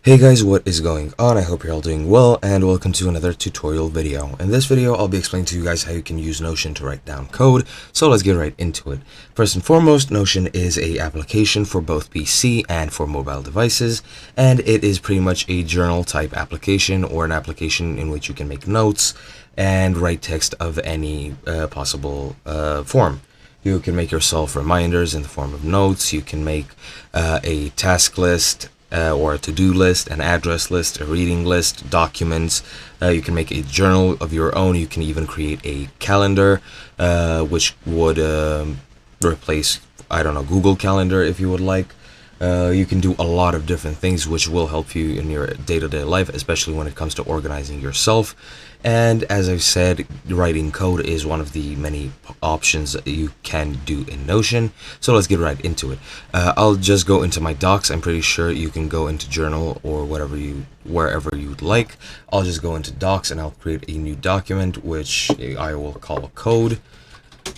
Hey guys, what is going on? I hope you're all doing well, and welcome to another tutorial video. In this video, I'll be explaining to you guys how you can use Notion to write down code, so let's get right into it. First and foremost, Notion is an application for both PC and for mobile devices, and it is pretty much a journal type application or an application in which you can make notes and write text of any possible form. You can make yourself reminders in the form of notes. You can make a task list, or a to-do list, an address list, a reading list, documents. You can make a journal of your own. You can even create a calendar, which would replace, I don't know, Google Calendar if you would like. You can do a lot of different things which will help you in your day-to-day life, especially when it comes to organizing yourself. And as I've said, writing code is one of the many options that you can do in Notion. So let's get right into it. I'll just go into my docs. I'm pretty sure you can go into journal or wherever you'd like. I'll just go into docs and I'll create a new document, which I will call code.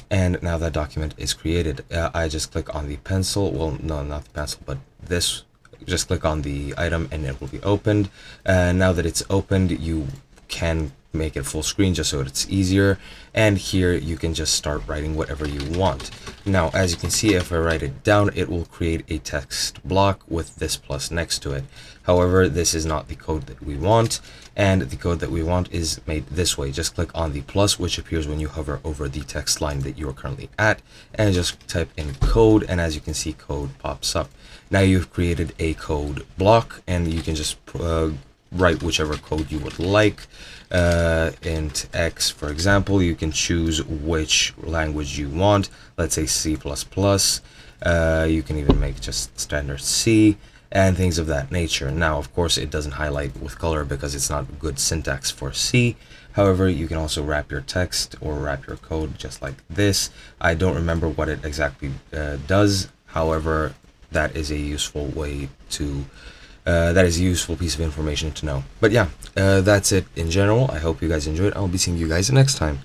And now that document is created, I just click on the pencil. Well, no, not the pencil, but this. Just click on the item and it will be opened. Now that it's opened, you can make it full screen just so it's easier, and here you can just start writing whatever you want. Now, as you can see, if I write it down, it will create a text block with this plus next to it. However, this is not the code that we want, and the code that we want is made this way. Just click on the plus, which appears when you hover over the text line that you are currently at, and just type in code, and as you can see, code pops up. Now you've created a code block, and you can just write whichever code you would like. Int X, for example, you can choose which language you want. Let's say C++. You can even make just standard C and things of that nature. Now, of course, it doesn't highlight with color because it's not good syntax for C. However, you can also wrap your text or wrap your code just like this. I don't remember what it exactly does. However, that is a useful way to that is a useful piece of information to know. But yeah, that's it in general. I hope you guys enjoyed. I'll be seeing you guys next time.